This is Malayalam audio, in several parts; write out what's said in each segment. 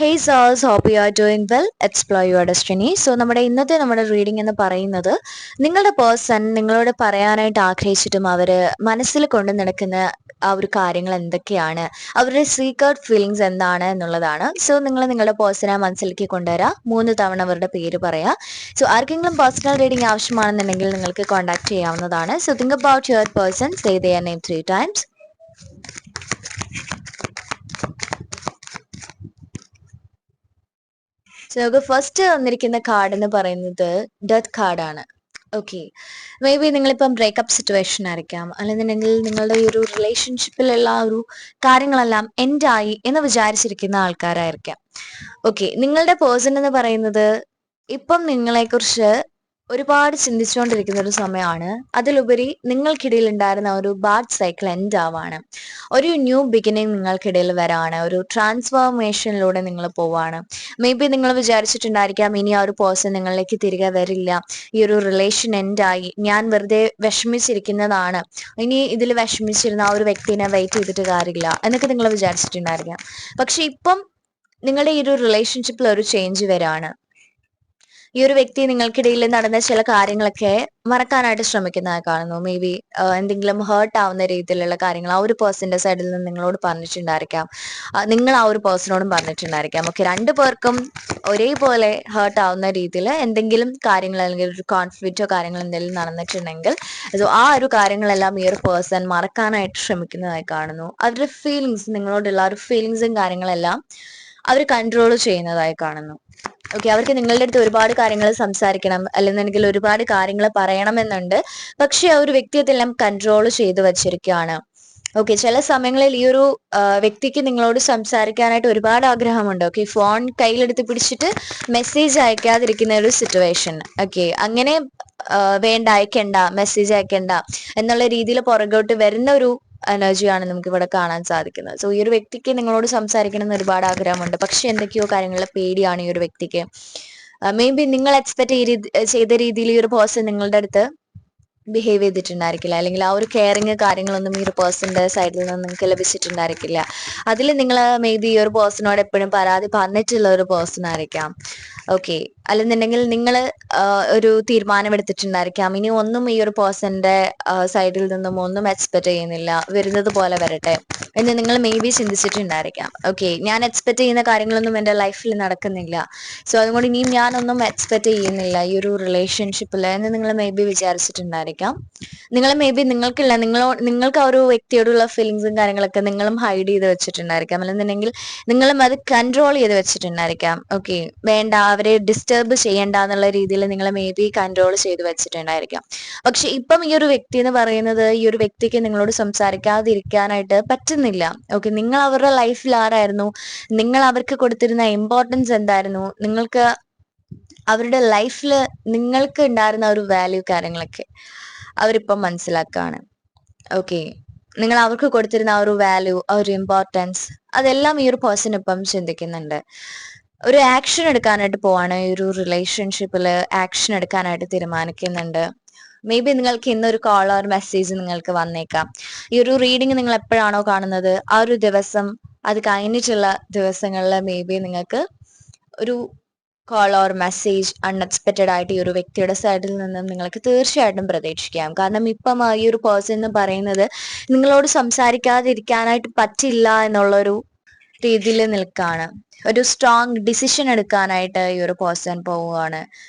Hey sirs, hope you are doing well. Explore your destiny. So നമ്മുടെ റീഡിംഗ് എന്ന് പറയുന്നത് നിങ്ങളുടെ പേഴ്സൺ നിങ്ങളോട് പറയാനായിട്ട് ആഗ്രഹിച്ചിട്ടും അവര് മനസ്സിൽ കൊണ്ടു നടക്കുന്ന ആ ഒരു കാര്യങ്ങൾ എന്തൊക്കെയാണ്, അവരുടെ സീക്രട്ട് ഫീലിങ്സ് എന്താണ് എന്നുള്ളതാണ്. സോ നിങ്ങൾ നിങ്ങളുടെ പേഴ്സണെ മനസ്സിലേക്ക് കൊണ്ടുവരാം. 3 തവണ അവരുടെ പേര് പറയാം. സോ ആർക്കെങ്കിലും പേഴ്സണൽ റീഡിംഗ് ആവശ്യമാണെന്നുണ്ടെങ്കിൽ നിങ്ങൾക്ക് കോൺടാക്ട് ചെയ്യാവുന്നതാണ്. So think about your person, say their name 3 times. So നമുക്ക് ഫസ്റ്റ് വന്നിരിക്കുന്ന കാർഡ് എന്ന് പറയുന്നത് ഡെത്ത് കാർഡാണ്. ഓക്കെ, മേ ബി നിങ്ങളിപ്പം ബ്രേക്കപ്പ് സിറ്റുവേഷൻ ആയിരിക്കാം, അല്ലെന്നുണ്ടെങ്കിൽ നിങ്ങളുടെ ഈ ഒരു റിലേഷൻഷിപ്പിലുള്ള ആ ഒരു കാര്യങ്ങളെല്ലാം എൻഡായി എന്ന് വിചാരിച്ചിരിക്കുന്ന ആൾക്കാരായിരിക്കാം. ഓക്കെ, നിങ്ങളുടെ പേഴ്സൺ എന്ന് പറയുന്നത് ഇപ്പം നിങ്ങളെക്കുറിച്ച് ഒരുപാട് ചിന്തിച്ചുകൊണ്ടിരിക്കുന്ന ഒരു സമയമാണ്. അതിലുപരി നിങ്ങൾക്കിടയിൽ ഉണ്ടായിരുന്ന ഒരു ബാഡ് സൈക്കിൾ എൻഡ് ആവാണ്. ഒരു ന്യൂ ബിഗിനിങ് നിങ്ങൾക്കിടയിൽ വരാണ്. ഒരു ട്രാൻസ്ഫോർമേഷനിലൂടെ നിങ്ങൾ പോവാണ്. മേ ബി നിങ്ങൾ വിചാരിച്ചിട്ടുണ്ടായിരിക്കാം ഇനി ആ ഒരു പേഴ്സൺ നിങ്ങളിലേക്ക് തിരികെ വരില്ല, ഈ ഒരു റിലേഷൻ എൻഡായി, ഞാൻ വെറുതെ വിഷമിച്ചിരിക്കുന്നതാണ്, ഇനി ഇതിൽ വിഷമിച്ചിരുന്ന ആ ഒരു വ്യക്തിനെ വെയിറ്റ് ചെയ്തിട്ട് കാര്യമില്ല എന്നൊക്കെ നിങ്ങൾ വിചാരിച്ചിട്ടുണ്ടായിരിക്കാം. പക്ഷെ ഇപ്പം നിങ്ങളുടെ ഈ ഒരു റിലേഷൻഷിപ്പിൽ ഒരു ചേഞ്ച് വരാണ്. ഈ ഒരു വ്യക്തി നിങ്ങൾക്കിടയിൽ നടന്ന ചില കാര്യങ്ങളൊക്കെ മറക്കാനായിട്ട് ശ്രമിക്കുന്നതായി കാണുന്നു. മേ ബി എന്തെങ്കിലും ഹേർട്ട് ആവുന്ന രീതിയിലുള്ള കാര്യങ്ങൾ ആ ഒരു പേഴ്സന്റെ സൈഡിൽ നിന്ന് നിങ്ങളോട് പറഞ്ഞിട്ടുണ്ടായിരിക്കാം, നിങ്ങൾ ആ ഒരു പേഴ്സണോടും പറഞ്ഞിട്ടുണ്ടായിരിക്കാം. ഓക്കെ, രണ്ടു പേർക്കും ഒരേപോലെ ഹേർട്ട് ആവുന്ന രീതിയിൽ എന്തെങ്കിലും കാര്യങ്ങൾ അല്ലെങ്കിൽ ഒരു കോൺഫ്ലിക്റ്റോ കാര്യങ്ങൾ എന്തെങ്കിലും നടന്നിട്ടുണ്ടെങ്കിൽ ആ ഒരു കാര്യങ്ങളെല്ലാം ഈ ഒരു പേഴ്സൺ മറക്കാനായിട്ട് ശ്രമിക്കുന്നതായി കാണുന്നു. അവരുടെ ഫീലിങ്സ്, നിങ്ങളോടുള്ള ആ ഒരു ഫീലിങ്സും കാര്യങ്ങളെല്ലാം അവർ കൺട്രോൾ ചെയ്യുന്നതായി കാണുന്നു. ഓക്കെ, അവർക്ക് നിങ്ങളുടെ അടുത്ത് ഒരുപാട് കാര്യങ്ങൾ സംസാരിക്കണം, അല്ലെന്നുണ്ടെങ്കിൽ ഒരുപാട് കാര്യങ്ങൾ പറയണമെന്നുണ്ട്. പക്ഷെ ആ ഒരു വ്യക്തി അതെല്ലാം കൺട്രോൾ ചെയ്ത് വെച്ചിരിക്കുകയാണ്. ഓക്കെ, ചില സമയങ്ങളിൽ ഈ ഒരു വ്യക്തിക്ക് നിങ്ങളോട് സംസാരിക്കാനായിട്ട് ഒരുപാട് ആഗ്രഹമുണ്ട്. ഓക്കെ, ഫോൺ കയ്യിലെടുത്ത് പിടിച്ചിട്ട് മെസ്സേജ് അയക്കാതിരിക്കുന്ന ഒരു സിറ്റുവേഷൻ. ഓക്കെ, അങ്ങനെ വേണ്ട, അയക്കണ്ട, മെസ്സേജ് അയക്കണ്ട എന്നുള്ള രീതിയിൽ പുറകോട്ട് വരുന്ന ഒരു എനർജിയാണ് നമുക്ക് ഇവിടെ കാണാൻ സാധിക്കുന്നത്. സോ ഈ ഒരു വ്യക്തിക്ക് നിങ്ങളോട് സംസാരിക്കണം എന്ന് ഒരുപാട് ആഗ്രഹമുണ്ട്. പക്ഷെ എന്തൊക്കെയോ കാര്യങ്ങളിലെ പേടിയാണ് ഈ ഒരു വ്യക്തിക്ക്. മേ ബി നിങ്ങൾ എക്സ്പെക്ട് ചെയ്ത രീതിയിൽ ഈ ഒരു പേഴ്സൺ നിങ്ങളുടെ അടുത്ത് ബിഹേവ് ചെയ്തിട്ടുണ്ടായിരിക്കില്ല, അല്ലെങ്കിൽ ആ ഒരു കെയറിങ് കാര്യങ്ങളൊന്നും ഈ ഒരു പേഴ്സന്റെ സൈഡിൽ നിന്ന് നിങ്ങൾക്ക് ലഭിച്ചിട്ടുണ്ടായിരിക്കില്ല. അതിൽ നിങ്ങൾ മേ ബി ഈ ഒരു പേഴ്സണോട് എപ്പോഴും പരാതി പറഞ്ഞിട്ടുള്ള ഒരു പേഴ്സൺ ആയിരിക്കാം. ഓക്കെ, അല്ലെന്നുണ്ടെങ്കിൽ നിങ്ങൾ ഒരു തീരുമാനം എടുത്തിട്ടുണ്ടായിരിക്കാം, ഇനി ഒന്നും ഈ ഒരു പേഴ്സന്റെ സൈഡിൽ നിന്നും ഒന്നും എക്സ്പെക്ട് ചെയ്യുന്നില്ല, വരുന്നത് പോലെ വരട്ടെ എന്ന് നിങ്ങൾ മേ ബി ചിന്തിച്ചിട്ടുണ്ടായിരിക്കാം. ഓക്കെ, ഞാൻ എക്സ്പെക്ട് ചെയ്യുന്ന കാര്യങ്ങളൊന്നും എൻ്റെ ലൈഫിൽ നടക്കുന്നില്ല, സോ അതുകൊണ്ട് ഇനിയും ഞാനൊന്നും എക്സ്പെക്ട് ചെയ്യുന്നില്ല ഈ ഒരു റിലേഷൻഷിപ്പിൽ എന്ന് നിങ്ങൾ മേ ബി വിചാരിച്ചിട്ടുണ്ടായിരിക്കാം. നിങ്ങൾ മേ ബി നിങ്ങൾക്ക് ആ ഒരു വ്യക്തിയോടുള്ള ഫീലിങ്സും കാര്യങ്ങളൊക്കെ നിങ്ങളും ഹൈഡ് ചെയ്ത് വെച്ചിട്ടുണ്ടായിരിക്കാം, അല്ലെന്നുണ്ടെങ്കിൽ നിങ്ങളും അത് കൺട്രോൾ ചെയ്ത് വെച്ചിട്ടുണ്ടായിരിക്കാം. ഓക്കെ, വേണ്ട, അവരെ ഡിസ്റ്റർബ് ചെയ്യണ്ട എന്നുള്ള രീതിയിൽ നിങ്ങൾ മേ ബി കൺട്രോൾ ചെയ്ത് വെച്ചിട്ടുണ്ടായിരിക്കാം. പക്ഷെ ഇപ്പം ഈ ഒരു വ്യക്തി എന്ന് പറയുന്നത് ഈ ഒരു വ്യക്തിക്ക് നിങ്ങളോട് സംസാരിക്കാതിരിക്കാനായിട്ട് പറ്റുന്നില്ല. ഓക്കെ, നിങ്ങൾ അവരുടെ ലൈഫിൽ ആരായിരുന്നു, നിങ്ങൾ അവർക്ക് കൊടുത്തിരുന്ന ഇമ്പോർട്ടൻസ് എന്തായിരുന്നു, നിങ്ങൾക്ക് അവരുടെ ലൈഫിൽ നിങ്ങൾക്ക് ഉണ്ടായിരുന്ന ഒരു വാല്യൂ കാര്യങ്ങളൊക്കെ അവരിപ്പം മനസ്സിലാക്കാണ്. ഓക്കെ, നിങ്ങൾ അവർക്ക് കൊടുത്തിരുന്ന ആ ഒരു വാല്യൂ, ആ ഒരു ഇമ്പോർട്ടൻസ്, അതെല്ലാം ഈ ഒരു പേഴ്സൺ ഇപ്പം ചിന്തിക്കുന്നുണ്ട്. ഒരു ആക്ഷൻ എടുക്കാനായിട്ട് പോവാണ്. ഈ ഒരു റിലേഷൻഷിപ്പിൽ ആക്ഷൻ എടുക്കാനായിട്ട് തീരുമാനിക്കുന്നുണ്ട്. മേ ബി നിങ്ങൾക്ക് ഇന്നൊരു കോൾ ഓർ മെസ്സേജ് നിങ്ങൾക്ക് വന്നേക്കാം. ഈ ഒരു റീഡിങ് നിങ്ങൾ എപ്പോഴാണോ കാണുന്നത് ആ ഒരു ദിവസം, അത് കഴിഞ്ഞിട്ടുള്ള ദിവസങ്ങളിൽ മേ ബി നിങ്ങൾക്ക് ഒരു കോൾ ഓർ മെസ്സേജ് അൺഎക്സ്പെക്റ്റഡ് ആയിട്ട് ഈ ഒരു വ്യക്തിയുടെ സൈഡിൽ നിന്നും നിങ്ങൾക്ക് തീർച്ചയായിട്ടും പ്രതീക്ഷിക്കാം. കാരണം ഇപ്പം ഈ ഒരു പേഴ്സൺ എന്ന് പറയുന്നത് നിങ്ങളോട് സംസാരിക്കാതിരിക്കാനായിട്ട് പറ്റില്ല എന്നുള്ളൊരു രീതിയിൽ നിൽക്കാണ്. ഒരു സ്ട്രോങ് ഡിസിഷൻ എടുക്കാനായിട്ട് ഈ ഒരു പേഴ്സൺ പോവുകയാണ്.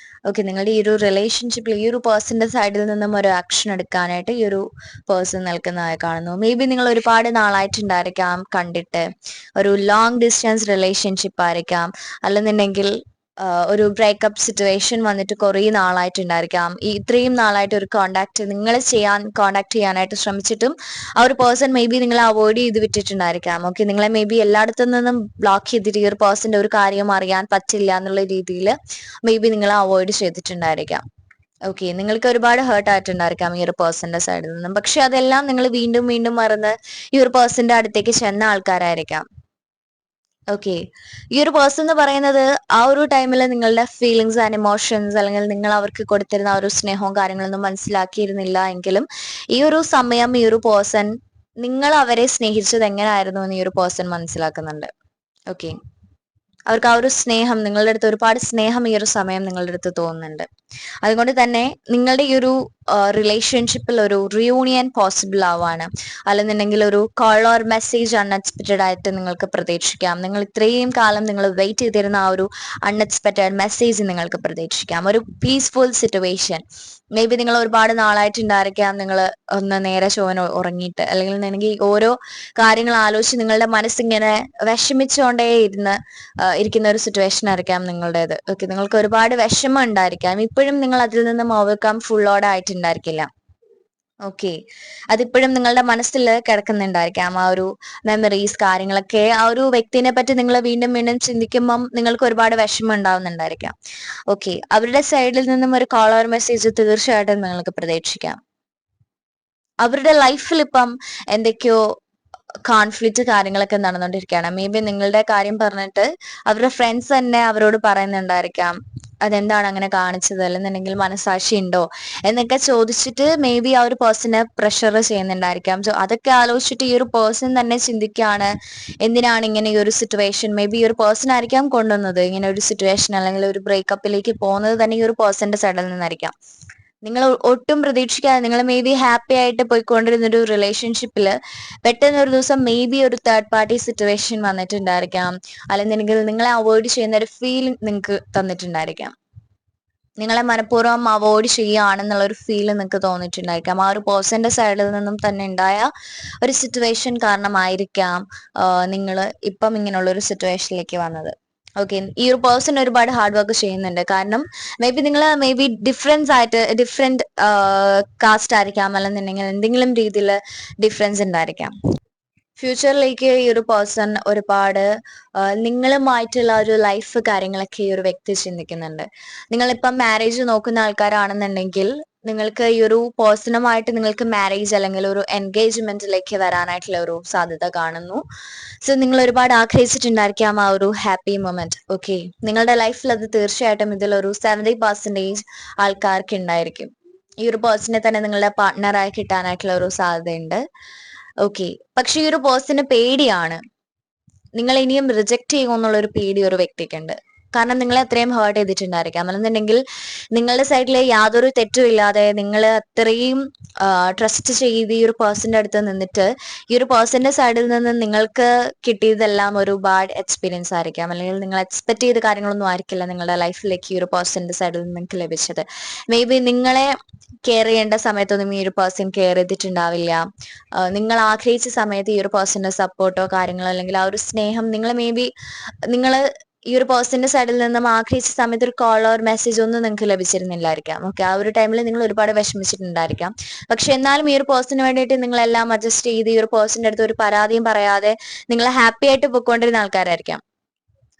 ഓക്കെ, നിങ്ങളുടെ ഈ ഒരു റിലേഷൻഷിപ്പിൽ ഈ ഒരു പേഴ്സന്റെ സൈഡിൽ നിന്നും ഒരു ആക്ഷൻ എടുക്കാനായിട്ട് ഈ ഒരു പേഴ്സൺ നിൽക്കുന്നതായി കാണുന്നു. മേ ബി നിങ്ങൾ ഒരുപാട് നാളായിട്ടുണ്ടായിരിക്കാം കണ്ടിട്ട്, ഒരു ലോങ് ഡിസ്റ്റൻസ് റിലേഷൻഷിപ്പ് ആയിരിക്കാം, അല്ലെന്നുണ്ടെങ്കിൽ ഒരു ബ്രേക്കപ്പ് സിറ്റുവേഷൻ വന്നിട്ട് കുറേ നാളായിട്ടുണ്ടായിരിക്കാം. ഈ ഇത്രയും നാളായിട്ട് ഒരു കോണ്ടാക്ട് ചെയ്യാനായിട്ട് ശ്രമിച്ചിട്ടും ആ ഒരു പേഴ്സൺ മേ ബി നിങ്ങളെ അവോയ്ഡ് ചെയ്ത് വിട്ടിട്ടുണ്ടായിരിക്കാം. ഓക്കെ, നിങ്ങളെ മേ ബി എല്ലായിടത്തു നിന്നും ബ്ലോക്ക് ചെയ്തിട്ട് ഈ ഒരു പേഴ്സന്റെ ഒരു കാര്യം അറിയാൻ പറ്റില്ല എന്നുള്ള രീതിയിൽ മേ ബി നിങ്ങളെ അവോയ്ഡ് ചെയ്തിട്ടുണ്ടായിരിക്കാം. ഓക്കെ, നിങ്ങൾക്ക് ഒരുപാട് ഹേർട്ട് ആയിട്ടുണ്ടായിരിക്കാം ഈ ഒരു പേഴ്സന്റെ സൈഡിൽ നിന്നും. പക്ഷെ അതെല്ലാം നിങ്ങൾ വീണ്ടും വീണ്ടും മറന്ന് ഈ ഒരു പേഴ്സന്റെ അടുത്തേക്ക് ചെന്ന ആൾക്കാരായിരിക്കാം. ഓക്കെ, ഈ ഒരു പേഴ്സൺ എന്ന് പറയുന്നത് ആ ഒരു ടൈമിൽ നിങ്ങളുടെ ഫീലിങ്സ് ആൻഡ് ഇമോഷൻസ്, അല്ലെങ്കിൽ നിങ്ങൾ അവർക്ക് കൊടുത്തിരുന്ന ആ ഒരു സ്നേഹവും കാര്യങ്ങളൊന്നും മനസ്സിലാക്കിയിരുന്നില്ല എങ്കിലും ഈ ഒരു സമയം ഈ ഒരു പേഴ്സൺ നിങ്ങൾ അവരെ സ്നേഹിച്ചത് എങ്ങനെയായിരുന്നു എന്ന് ഈ ഒരു പേഴ്സൺ മനസ്സിലാക്കുന്നുണ്ട്. ഓക്കെ, അവർക്ക് ആ ഒരു സ്നേഹം, നിങ്ങളുടെ അടുത്ത് ഒരുപാട് സ്നേഹം ഈ ഒരു സമയം നിങ്ങളുടെ അടുത്ത് തോന്നുന്നുണ്ട്. അതുകൊണ്ട് തന്നെ നിങ്ങളുടെ ഈ ഒരു റിലേഷൻഷിപ്പിൽ ഒരു റിയൂണിയൻ പോസിബിൾ ആവാണ്. അല്ലെന്നുണ്ടെങ്കിൽ ഒരു കോൾ ഓർ മെസ്സേജ് അൺഎക്സ്പെക്റ്റഡ് ആയിട്ട് നിങ്ങൾക്ക് പ്രതീക്ഷിക്കാം. നിങ്ങൾ ഇത്രയും കാലം നിങ്ങൾ വെയിറ്റ് ചെയ്തിരുന്ന ആ ഒരു അൺഎക്സ്പെക്റ്റഡ് മെസ്സേജ് നിങ്ങൾക്ക് പ്രതീക്ഷിക്കാം. ഒരു പീസ്ഫുൾ സിറ്റുവേഷൻ. മേ ബി നിങ്ങൾ ഒരുപാട് നാളായിട്ടുണ്ടായിരിക്കാം നിങ്ങൾ ഒന്ന് നേരെ ചൊവ്വനെ ഉറങ്ങിയിട്ട്, അല്ലെങ്കിൽ ഓരോ കാര്യങ്ങൾ ആലോചിച്ച് നിങ്ങളുടെ മനസ്സിങ്ങനെ വിഷമിച്ചുകൊണ്ടേ ഇരിക്കുന്ന ഒരു സിറ്റുവേഷൻ ആയിരിക്കാം നിങ്ങളുടേത്. ഓക്കെ, നിങ്ങൾക്ക് ഒരുപാട് വിഷമം ഉണ്ടായിരിക്കാം. ഇപ്പോഴും നിങ്ങൾ അതിൽ നിന്നും ഓവർകം ഫുള്ളോടെ ആയിട്ടുണ്ടായിരിക്കില്ല. ഓക്കെ, അതിപ്പോഴും നിങ്ങളുടെ മനസ്സിൽ കിടക്കുന്നുണ്ടായിരിക്കാം. ആ ഒരു മെമ്മറീസ്, കാര്യങ്ങളൊക്കെ ആ ഒരു വ്യക്തിനെ പറ്റി നിങ്ങൾ വീണ്ടും വീണ്ടും ചിന്തിക്കുമ്പം നിങ്ങൾക്ക് ഒരുപാട് വിഷമം ഉണ്ടാവുന്നുണ്ടായിരിക്കാം. ഓക്കെ, അവരുടെ സൈഡിൽ നിന്നും ഒരു കോൾ ഓർ മെസ്സേജ് തീർച്ചയായിട്ടും നിങ്ങൾക്ക് പ്രതീക്ഷിക്കാം. അവരുടെ ലൈഫിൽ ഇപ്പം എന്തൊക്കെയോ കോൺഫ്ലിക്റ്റ് കാര്യങ്ങളൊക്കെ നടന്നുകൊണ്ടിരിക്കുകയാണ്. മേ ബി നിങ്ങളുടെ കാര്യം പറഞ്ഞിട്ട് അവരുടെ ഫ്രണ്ട്സ് തന്നെ അവരോട് പറയുന്നുണ്ടായിരിക്കാം, അതെന്താണ് അങ്ങനെ കാണിച്ചത്, അല്ലെന്നുണ്ടെങ്കിൽ മനസാക്ഷി ഉണ്ടോ എന്നൊക്കെ ചോദിച്ചിട്ട് മേ ബി ആ ഒരു പേഴ്സണെ പ്രഷർ ചെയ്യുന്നുണ്ടായിരിക്കാം. സോ അതൊക്കെ ആലോചിച്ചിട്ട് ഈ ഒരു പേഴ്സൺ തന്നെ ചിന്തിക്കുകയാണ്, എന്തിനാണ് ഇങ്ങനെ ഈ ഒരു സിറ്റുവേഷൻ, മേ ബി ഈ ഒരു പേഴ്സൺ ആയിരിക്കാം കൊണ്ടുവന്നത് ഇങ്ങനെ ഒരു സിറ്റുവേഷൻ, അല്ലെങ്കിൽ ഒരു ബ്രേക്കപ്പിലേക്ക് പോകുന്നത് തന്നെ ഈ ഒരു പേഴ്സന്റെ സൈഡിൽ നിന്നായിരിക്കാം. നിങ്ങൾ ഒട്ടും പ്രതീക്ഷിക്കാതെ നിങ്ങൾ മേ ബി ഹാപ്പി ആയിട്ട് പോയിക്കൊണ്ടിരുന്ന ഒരു റിലേഷൻഷിപ്പിൽ പെട്ടെന്ന് ഒരു ദിവസം മേ ബി ഒരു തേർഡ് പാർട്ടി സിറ്റുവേഷൻ വന്നിട്ടുണ്ടായിരിക്കാം. അല്ലെങ്കിൽ നിങ്ങളെ അവോയ്ഡ് ചെയ്യുന്ന ഒരു ഫീലിംഗ് നിങ്ങൾക്ക് തന്നിട്ടുണ്ടായിരിക്കാം. നിങ്ങളെ മനഃപൂർവ്വം അവോയ്ഡ് ചെയ്യുകയാണെന്നുള്ള ഒരു ഫീൽ നിങ്ങൾക്ക് തോന്നിയിട്ടുണ്ടായിരിക്കാം. ആ ഒരു പേഴ്സന്റെ സൈഡിൽ നിന്നും തന്നെ ഉണ്ടായ ഒരു സിറ്റുവേഷൻ കാരണമായിരിക്കാം നിങ്ങൾ ഇപ്പം ഇങ്ങനെയുള്ള ഒരു സിറ്റുവേഷനിലേക്ക് വന്നത്. ഓക്കെ, ഈ ഒരു പേഴ്സൺ ഒരുപാട് ഹാർഡ് വർക്ക് ചെയ്യുന്നുണ്ട്. കാരണം മേ ബി ഡിഫറെന്റ് കാസ്റ്റ് ആയിരിക്കാം, അല്ലെന്നുണ്ടെങ്കിൽ എന്തെങ്കിലും രീതിയിൽ ഡിഫറൻസ് ഉണ്ടായിരിക്കാം. ഫ്യൂച്ചറിലേക്ക് ഈ ഒരു പേഴ്സൺ ഒരുപാട് നിങ്ങളുമായിട്ടുള്ള ഒരു ലൈഫ് കാര്യങ്ങളൊക്കെ ഈ ഒരു വ്യക്തി ചിന്തിക്കുന്നുണ്ട്. നിങ്ങളിപ്പം മാരേജ് നോക്കുന്ന ആൾക്കാരാണെന്നുണ്ടെങ്കിൽ നിങ്ങൾക്ക് ഈ ഒരു പേഴ്സണുമായിട്ട് നിങ്ങൾക്ക് മാരേജ് അല്ലെങ്കിൽ ഒരു എൻഗേജ്മെന്റിലേക്ക് വരാനായിട്ടുള്ള ഒരു സാധ്യത കാണുന്നു. സോ നിങ്ങൾ ഒരുപാട് ആഗ്രഹിച്ചിട്ടുണ്ടായിരിക്കാം ആ ഒരു ഹാപ്പി മൊമെന്റ്. ഓക്കെ, നിങ്ങളുടെ ലൈഫിൽ അത് തീർച്ചയായിട്ടും ഇതിലൊരു 70% ആൾക്കാർക്ക് ഉണ്ടായിരിക്കും. ഈ ഒരു പേഴ്സണെ തന്നെ നിങ്ങളുടെ പാർട്ട്ണറായി കിട്ടാനായിട്ടുള്ള ഒരു സാധ്യതയുണ്ട്. ഓക്കെ, പക്ഷെ ഈ ഒരു പേഴ്സന് പേടിയാണ്, നിങ്ങൾ ഇനിയും റിജക്ട് ചെയ്യുമോ ഒരു പേടി ഒരു വ്യക്തിക്കുണ്ട്. കാരണം നിങ്ങളെ അത്രയും ഹേർട്ട് ചെയ്തിട്ടുണ്ടായിരിക്കാം. അല്ലെന്നുണ്ടെങ്കിൽ നിങ്ങളുടെ സൈഡിൽ യാതൊരു തെറ്റും ഇല്ലാതെ നിങ്ങൾ അത്രയും ട്രസ്റ്റ് ചെയ്ത് ഈ ഒരു പേഴ്സന്റെ അടുത്ത് നിന്നിട്ട് ഈ ഒരു പേഴ്സന്റെ സൈഡിൽ നിന്ന് നിങ്ങൾക്ക് കിട്ടിയതെല്ലാം ഒരു ബാഡ് എക്സ്പീരിയൻസ് ആയിരിക്കാം. അല്ലെങ്കിൽ നിങ്ങൾ എക്സ്പെക്ട് ചെയ്ത കാര്യങ്ങളൊന്നും ആയിരിക്കില്ല നിങ്ങളുടെ ലൈഫിലേക്ക് ഈ ഒരു പേഴ്സന്റെ സൈഡിൽ നിന്ന് നിങ്ങൾക്ക് ലഭിച്ചത്. മേ ബി നിങ്ങളെ കെയർ ചെയ്യേണ്ട സമയത്തൊന്നും ഈ ഒരു പേഴ്സൺ കെയർ ചെയ്തിട്ടുണ്ടാവില്ല. നിങ്ങൾ ആഗ്രഹിച്ച സമയത്ത് ഈ ഒരു പേഴ്സന്റെ സപ്പോർട്ടോ കാര്യങ്ങളോ അല്ലെങ്കിൽ ആ ഒരു സ്നേഹം നിങ്ങൾ ഈ ഒരു പേഴ്സന്റെ സൈഡിൽ നിന്നും ആഗ്രഹിച്ച സമയത്ത് ഒരു കോൾ ഓർ മെസ്സേജ് ഒന്നും നിങ്ങൾക്ക് ലഭിച്ചിരുന്നില്ലായിരിക്കാം. ഓക്കെ, ആ ഒരു ടൈമിൽ നിങ്ങൾ ഒരുപാട് വിഷമിച്ചിട്ടുണ്ടായിരിക്കാം. പക്ഷെ എന്നാലും ഈ ഒരു പേഴ്സണിന് വേണ്ടിയിട്ട് നിങ്ങളെല്ലാം അഡ്ജസ്റ്റ് ചെയ്ത് ഈ ഒരു പേഴ്സന്റെ അടുത്ത് ഒരു പരാതിയും പറയാതെ നിങ്ങൾ ഹാപ്പി ആയിട്ട് പൊയ്ക്കൊണ്ടിരുന്ന ആൾക്കാരായിരിക്കാം.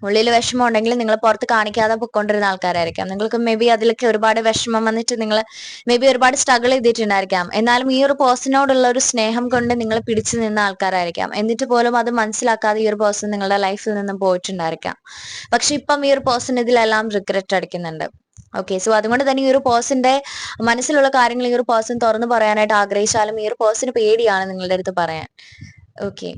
ഉള്ളിൽ വിഷമം ഉണ്ടെങ്കിൽ നിങ്ങൾ പുറത്ത് കാണിക്കാതെ പൊയ്ക്കൊണ്ടിരുന്ന ആൾക്കാരായിരിക്കാം. നിങ്ങൾക്ക് മേ ബി അതിലൊക്കെ ഒരുപാട് വിഷമം വന്നിട്ട് നിങ്ങൾ മേ ബി ഒരുപാട് സ്ട്രഗിൾ ചെയ്തിട്ടുണ്ടായിരിക്കാം. എന്നാലും ഈ ഒരു പേഴ്സണോടുള്ള ഒരു സ്നേഹം കൊണ്ട് നിങ്ങൾ പിടിച്ചു നിന്ന ആൾക്കാരായിരിക്കാം. എന്നിട്ട് പോലും അത് മനസ്സിലാക്കാതെ ഈ ഒരു പേഴ്സൺ നിങ്ങളുടെ ലൈഫിൽ നിന്നും പോയിട്ടുണ്ടായിരിക്കാം. പക്ഷെ ഇപ്പം ഈ ഒരു പേഴ്സൺ ഇതിലെല്ലാം റിഗ്രറ്റ് അടിക്കുന്നുണ്ട്. ഓക്കെ, സോ അതുകൊണ്ട് തന്നെ ഈ ഒരു പേഴ്സന്റെ മനസ്സിലുള്ള കാര്യങ്ങൾ ഈ ഒരു പേഴ്സൺ തുറന്നു പറയാനായിട്ട് ആഗ്രഹിച്ചാലും ഈ ഒരു പേഴ്സന് പേടിയാണ് നിങ്ങളുടെ അടുത്ത് പറയാൻ. ഓക്കെ,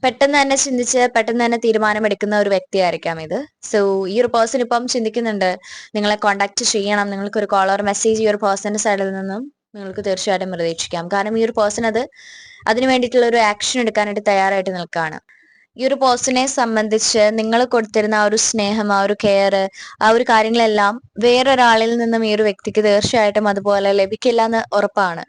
പെട്ടെന്ന് തന്നെ ചിന്തിച്ച് പെട്ടെന്ന് തന്നെ തീരുമാനമെടുക്കുന്ന ഒരു വ്യക്തിയായിരിക്കാം ഇത്. സോ ഈ ഒരു പേഴ്സൺ ഇപ്പം ചിന്തിക്കുന്നുണ്ട് നിങ്ങളെ കോണ്ടാക്ട് ചെയ്യണം, നിങ്ങൾക്ക് ഒരു കോൾ ഓർ മെസ്സേജ് ഈ ഒരു പേഴ്സന്റെ സൈഡിൽ നിന്നും നിങ്ങൾക്ക് തീർച്ചയായിട്ടും പ്രതീക്ഷിക്കാം. കാരണം ഈ ഒരു പേഴ്സൺ അതിന് വേണ്ടിയിട്ടുള്ള ഒരു ആക്ഷൻ എടുക്കാനായിട്ട് തയ്യാറായിട്ട് നിൽക്കുകയാണ്. ഈ ഒരു പേഴ്സണെ സംബന്ധിച്ച് നിങ്ങൾ കൊടുത്തിരുന്ന ആ ഒരു സ്നേഹം, ആ ഒരു കെയർ, ആ ഒരു കാര്യങ്ങളെല്ലാം വേറൊരാളിൽ നിന്നും ഈ ഒരു വ്യക്തിക്ക് തീർച്ചയായിട്ടും അതുപോലെ ലഭിക്കില്ല എന്ന് ഉറപ്പാണ്.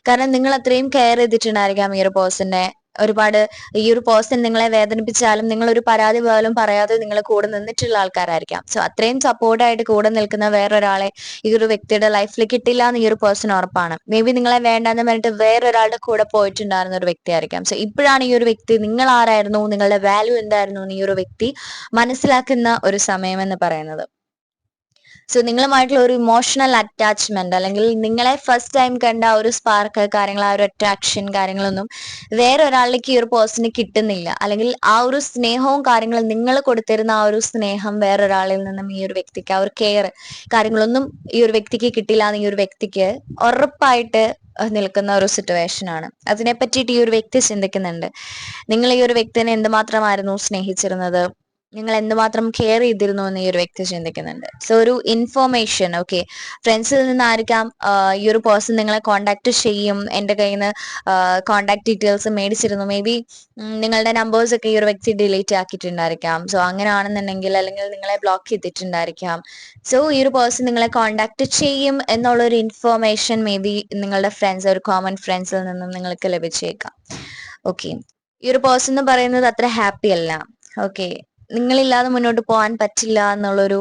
കാരണം നിങ്ങൾ അത്രയും കെയർ ചെയ്തിട്ടുണ്ടായിരിക്കാം ഈ ഒരു പേഴ്സണെ. ഒരുപാട് ഈ ഒരു പേഴ്സൺ നിങ്ങളെ വേദനിപ്പിച്ചാലും നിങ്ങൾ ഒരു പരാതി പോലും പറയാതെ നിങ്ങൾ കൂടെ നിന്നിട്ടുള്ള ആൾക്കാരായിരിക്കാം. സോ അത്രയും സപ്പോർട്ടായിട്ട് കൂടെ നിൽക്കുന്ന വേറൊരാളെ ഈ ഒരു വ്യക്തിയുടെ ലൈഫിൽ കിട്ടില്ല എന്ന് ഈ ഒരു പേഴ്സൺ ഉറപ്പാണ്. മേ ബി നിങ്ങളെ വേണ്ടാന്ന് പറഞ്ഞിട്ട് വേറൊരാളുടെ കൂടെ പോയിട്ടുണ്ടായിരുന്ന ഒരു വ്യക്തിയായിരിക്കാം. സോ ഇപ്പോഴാണ് ഈ ഒരു വ്യക്തി നിങ്ങൾ ആരായിരുന്നു, നിങ്ങളുടെ വാല്യൂ എന്തായിരുന്നു എന്ന് ഈ ഒരു വ്യക്തി മനസ്സിലാക്കുന്ന ഒരു സമയം എന്ന് പറയുന്നത്. സോ നിങ്ങളുമായിട്ടുള്ള ഒരു ഇമോഷണൽ അറ്റാച്ച്മെന്റ്, അല്ലെങ്കിൽ നിങ്ങളെ ഫസ്റ്റ് ടൈം കണ്ട ആ ഒരു സ്പാർക്ക് കാര്യങ്ങൾ, ആ ഒരു അട്രാക്ഷൻ കാര്യങ്ങളൊന്നും വേറെ ഒരാളിലേക്ക് ഈ ഒരു പേഴ്സണ് കിട്ടുന്നില്ല. അല്ലെങ്കിൽ ആ ഒരു സ്നേഹവും കാര്യങ്ങളും നിങ്ങൾ കൊടുത്തിരുന്ന ആ ഒരു സ്നേഹം വേറൊരാളിൽ നിന്നും ഈ ഒരു വ്യക്തിക്ക് ആ ഒരു കെയർ കാര്യങ്ങളൊന്നും ഈ ഒരു വ്യക്തിക്ക് കിട്ടില്ല എന്ന് ഈ ഒരു വ്യക്തിക്ക് ഉറപ്പായിട്ട് നിൽക്കുന്ന ഒരു സിറ്റുവേഷൻ ആണ്. അതിനെ പറ്റിയിട്ട് ഈ ഒരു വ്യക്തി ചിന്തിക്കുന്നുണ്ട്. നിങ്ങൾ ഈ ഒരു വ്യക്തിനെ എന്തുമാത്രമായിരുന്നു സ്നേഹിച്ചിരുന്നത്, നിങ്ങൾ എന്തുമാത്രം കെയർ ചെയ്തിരുന്നു എന്ന് ഈ ഒരു വ്യക്തി ചിന്തിക്കുന്നുണ്ട്. സോ ഒരു ഇൻഫോർമേഷൻ, ഓക്കെ, ഫ്രണ്ട്സിൽ നിന്നായിരിക്കാം ഈ ഒരു പേഴ്സൺ നിങ്ങളെ കോണ്ടാക്ട് ചെയ്യും, എന്റെ കയ്യിൽ നിന്ന് കോണ്ടാക്ട് ഡീറ്റെയിൽസ് മേടിച്ചിരുന്നു, മേ ബി നിങ്ങളുടെ നമ്പേഴ്സ് ഒക്കെ ഈ ഒരു വ്യക്തി ഡിലീറ്റ് ആക്കിയിട്ടുണ്ടായിരിക്കാം. സോ അങ്ങനെയാണെന്നുണ്ടെങ്കിൽ, അല്ലെങ്കിൽ നിങ്ങളെ ബ്ലോക്ക് ചെയ്തിട്ടുണ്ടായിരിക്കാം. സോ ഈ ഒരു പേഴ്സൺ നിങ്ങളെ കോണ്ടാക്ട് ചെയ്യും എന്നുള്ളൊരു ഇൻഫോർമേഷൻ മേ ബി നിങ്ങളുടെ ഫ്രണ്ട്സ്, ഒരു കോമൺ ഫ്രണ്ട്സിൽ നിന്നും നിങ്ങൾക്ക് ലഭിച്ചേക്കാം. ഓക്കെ, ഈ ഒരു പേഴ്സൺ എന്ന് പറയുന്നത് അത്ര ഹാപ്പി അല്ല. ഓക്കെ, നിങ്ങളില്ലാതെ മുന്നോട്ട് പോകാൻ പറ്റില്ല എന്നുള്ളൊരു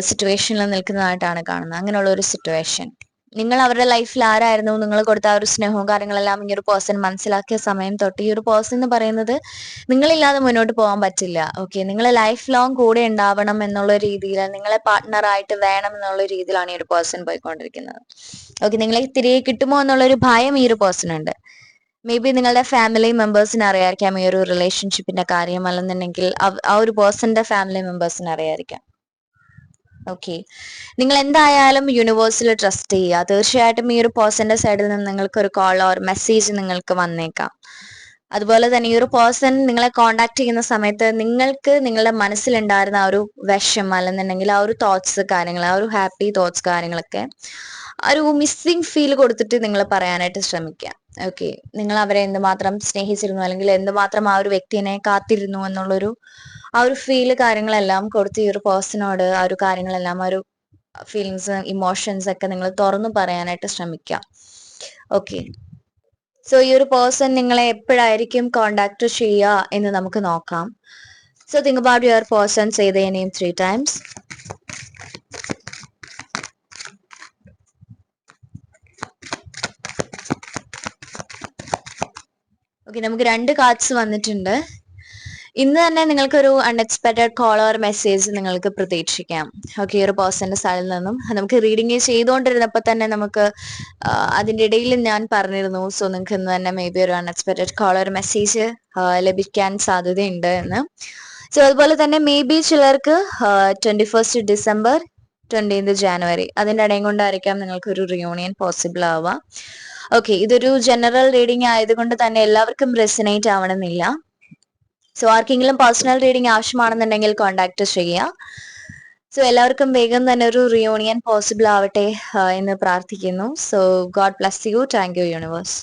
സിറ്റുവേഷനിൽ നിൽക്കുന്നതായിട്ടാണ് കാണുന്നത്. അങ്ങനെയുള്ള ഒരു സിറ്റുവേഷൻ, നിങ്ങൾ അവരുടെ ലൈഫിൽ ആരായിരുന്നു, നിങ്ങൾ കൊടുത്ത ആ ഒരു സ്നേഹവും കാര്യങ്ങളെല്ലാം ഈ ഒരു പേഴ്സൺ മനസ്സിലാക്കിയ സമയം തൊട്ട് ഈ ഒരു പേഴ്സൺ എന്ന് പറയുന്നത് നിങ്ങളില്ലാതെ മുന്നോട്ട് പോകാൻ പറ്റില്ല. ഓക്കെ, നിങ്ങൾ ലൈഫ് ലോങ് കൂടെ ഉണ്ടാവണം എന്നുള്ള രീതിയിൽ, നിങ്ങളെ പാർട്ട്ണറായിട്ട് വേണം എന്നുള്ള രീതിയിലാണ് ഈ ഒരു പേഴ്സൺ പോയിക്കൊണ്ടിരിക്കുന്നത്. ഓക്കെ, നിങ്ങളെ തിരികെ കിട്ടുമോ എന്നുള്ളൊരു ഭയം ഈ ഒരു പേഴ്സൺ ഉണ്ട്. മേ ബി നിങ്ങളുടെ ഫാമിലി മെമ്പേഴ്സിന് അറിയായിരിക്കാം ഈ ഒരു റിലേഷൻഷിപ്പിന്റെ കാര്യം, അല്ലെന്നുണ്ടെങ്കിൽ ആ ഒരു പേഴ്സന്റെ ഫാമിലി മെമ്പേഴ്സിന് അറിയായിരിക്കാം. ഓക്കെ, നിങ്ങൾ എന്തായാലും യൂണിവേഴ്സിൽ ട്രസ്റ്റ് ചെയ്യുക. തീർച്ചയായിട്ടും ഈ ഒരു പേഴ്സന്റെ സൈഡിൽ നിന്ന് നിങ്ങൾക്ക് ഒരു കോൾ ഓർ മെസ്സേജ് നിങ്ങൾക്ക് വന്നേക്കാം. അതുപോലെ തന്നെ ഈ ഒരു പേഴ്സൺ നിങ്ങളെ കോണ്ടാക്ട് ചെയ്യുന്ന സമയത്ത് നിങ്ങൾക്ക് നിങ്ങളുടെ മനസ്സിലുണ്ടായിരുന്ന ആ ഒരു വിഷം, അല്ലെന്നുണ്ടെങ്കിൽ ആ ഒരു തോട്ട്സ് കാര്യങ്ങൾ, ആ ഒരു ഹാപ്പി തോട്ട്സ് കാര്യങ്ങളൊക്കെ, ആ ഒരു മിസ്സിങ് ഫീൽ കൊടുത്തിട്ട് നിങ്ങൾ പറയാനായിട്ട് ശ്രമിക്കുക. ഓക്കെ, നിങ്ങൾ അവരെ എന്തുമാത്രം സ്നേഹിച്ചിരുന്നു, അല്ലെങ്കിൽ എന്തുമാത്രം ആ ഒരു വ്യക്തിനെ കാത്തിരുന്നു എന്നുള്ളൊരു ആ ഒരു ഫീല് കാര്യങ്ങളെല്ലാം കൊടുത്ത് ഈ ഒരു പേഴ്സണോട് ആ ഒരു കാര്യങ്ങളെല്ലാം, ആ ഒരു ഫീലിങ്സ്, ഇമോഷൻസ് ഒക്കെ നിങ്ങൾ തുറന്നു പറയാനായിട്ട് ശ്രമിക്കുക. ഓക്കെ, സോ ഈ ഒരു പേഴ്സൺ നിങ്ങളെ എപ്പോഴായിരിക്കും കോണ്ടാക്ട് ചെയ്യുക എന്ന് നമുക്ക് നോക്കാം. So think about your person, say their name 3 times. Okay, നമുക്ക് 2 കാർഡ്സ് വന്നിട്ടുണ്ട്. ഇന്ന് തന്നെ നിങ്ങൾക്കൊരു അൺഎക്സ്പെക്ടഡ് കോൾ ഓർ മെസ്സേജ് നിങ്ങൾക്ക് പ്രതീക്ഷിക്കാം. ഓക്കെ, ഒരു പേഴ്സന്റെ സൈഡിൽ നിന്നും. നമുക്ക് റീഡിങ് ചെയ്തുകൊണ്ടിരുന്നപ്പോൾ തന്നെ നമുക്ക് അതിൻ്റെ ഇടയിൽ ഞാൻ പറഞ്ഞിരുന്നു, സോ നിങ്ങൾക്ക് ഇന്ന് തന്നെ മേ ബി ഒരു അൺഎക്സ്പെക്ടഡ് കോൾ ഓർ മെസ്സേജ് ലഭിക്കാൻ സാധ്യതയുണ്ട് എന്ന്. സോ അതുപോലെ തന്നെ മേ ബി ചിലർക്ക് 21 ഡിസംബർ 20 ജാനുവരി അതിൻ്റെ ഇടയും കൊണ്ടായിരിക്കാം നിങ്ങൾക്കൊരു റിയൂണിയൻ പോസിബിൾ ആവുക. ഓക്കെ, ഇതൊരു ജനറൽ റീഡിംഗ് ആയതുകൊണ്ട് തന്നെ എല്ലാവർക്കും റെസിനേറ്റ് ആവണമെന്നില്ല. സോ ആർക്കെങ്കിലും പേഴ്സണൽ റീഡിംഗ് ആവശ്യമാണെന്നുണ്ടെങ്കിൽ കോണ്ടാക്ട് ചെയ്യുക. സോ എല്ലാവർക്കും വേഗം തന്നെ ഒരു റിയൂണിയൻ പോസിബിൾ ആവട്ടെ എന്ന് പ്രാർത്ഥിക്കുന്നു. So God bless you. Thank you universe.